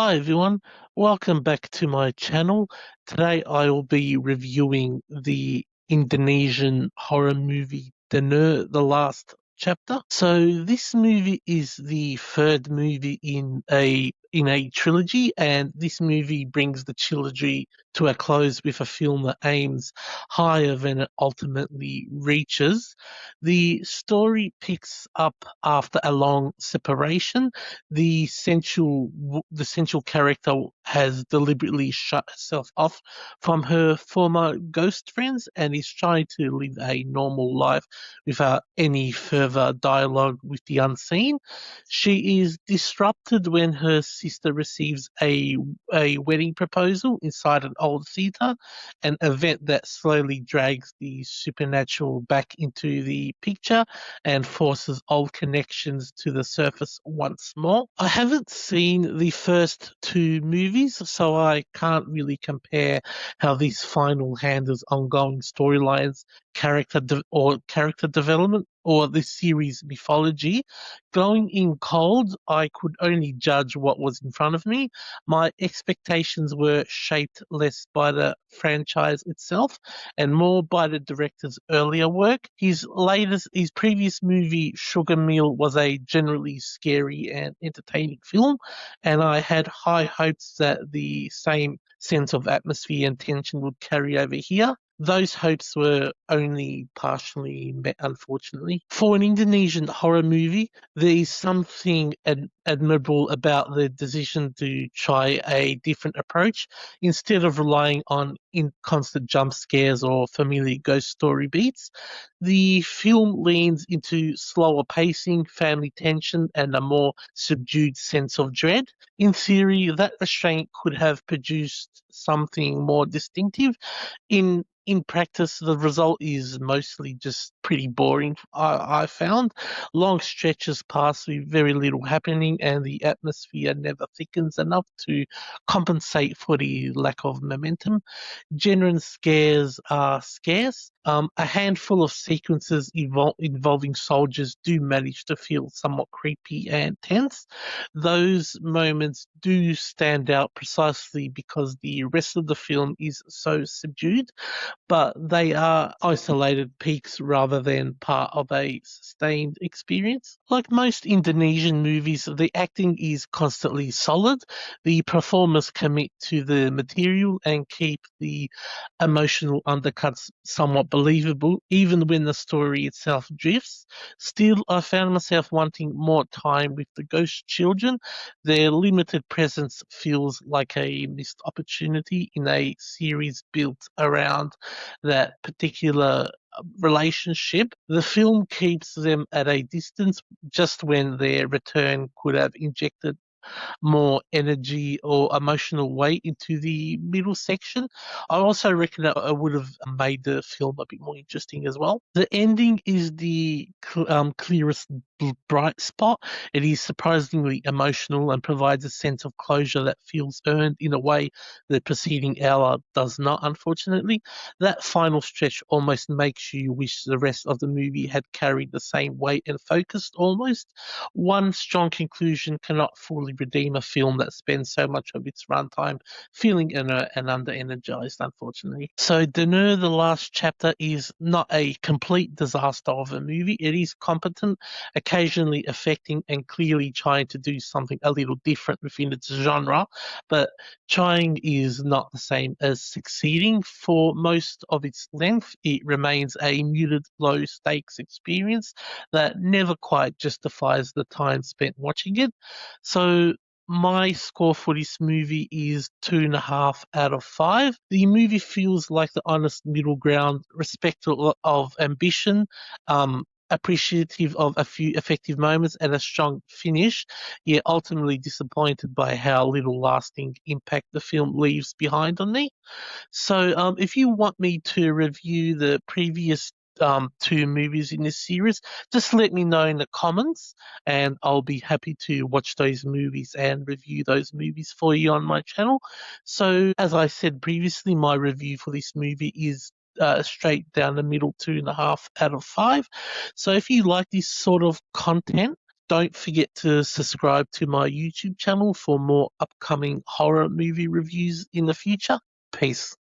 Hi everyone, welcome back to my channel. Today I will be reviewing the Indonesian horror movie Danur, the last chapter. So this movie is the third movie in a trilogy, and this movie brings the trilogy to a close with a film that aims higher than it ultimately reaches. The story picks up after a long separation. The central character has deliberately shut herself off from her former ghost friends and is trying to live a normal life without any further dialogue with the unseen. She is disrupted when her sister receives a wedding proposal inside an old theatre, an event that slowly drags the supernatural back into the picture and forces old connections to the surface once more. I haven't seen the first two movies, so I can't really compare how this final handles ongoing storylines, character development, or the series mythology. Going in cold, I could only judge what was in front of me. My expectations were shaped less by the franchise itself and more by the director's earlier work. His previous movie, Sugar Mill, was a generally scary and entertaining film, and I had high hopes that the same sense of atmosphere and tension would carry over here. Those hopes were only partially met, unfortunately. For an Indonesian horror movie, there is something admirable about the decision to try a different approach instead of relying on constant jump scares or familiar ghost story beats. The film leans into slower pacing, family tension, and a more subdued sense of dread. In theory, that restraint could have produced something more distinctive. In practice, the result is mostly just pretty boring. I found long stretches pass with very little happening, and the atmosphere never thickens enough to compensate for the lack of momentum. Genuine scares are scarce. A handful of sequences involving soldiers do manage to feel somewhat creepy and tense. Those moments do stand out precisely because the rest of the film is so subdued, but they are isolated peaks rather than part of a sustained experience. Like most Indonesian movies, the acting is constantly solid. The performers commit to the material and keep the emotional undercuts somewhat believable, even when the story itself drifts. Still, I found myself wanting more time with the ghost children. Their limited presence feels like a missed opportunity in a series built around that particular relationship. The film keeps them at a distance just when their return could have injected more energy or emotional weight into the middle section. I also reckon that I would have made the film a bit more interesting as well. The ending is the clearest bright spot. It is surprisingly emotional and provides a sense of closure that feels earned in a way the preceding hour does not, unfortunately. That final stretch almost makes you wish the rest of the movie had carried the same weight and focus almost. One strong conclusion cannot fully redeem a film that spends so much of its runtime feeling inert and under-energized, unfortunately. So Danur, the last chapter, is not a complete disaster of a movie. It is competent, occasionally affecting, and clearly trying to do something a little different within its genre, but trying is not the same as succeeding. For most of its length, it remains a muted, low-stakes experience that never quite justifies the time spent watching it. So my score for this movie is 2.5 out of 5. The movie feels like the honest middle ground, respectful of ambition, appreciative of a few effective moments and a strong finish, yet ultimately disappointed by how little lasting impact the film leaves behind on me. So, if you want me to review the previous two movies in this series, just let me know in the comments, and I'll be happy to watch those movies and review those movies for you on my channel. So, as I said previously, my review for this movie is straight down the middle, 2.5 out of 5. So, if you like this sort of content, don't forget to subscribe to my YouTube channel for more upcoming horror movie reviews in the future. Peace.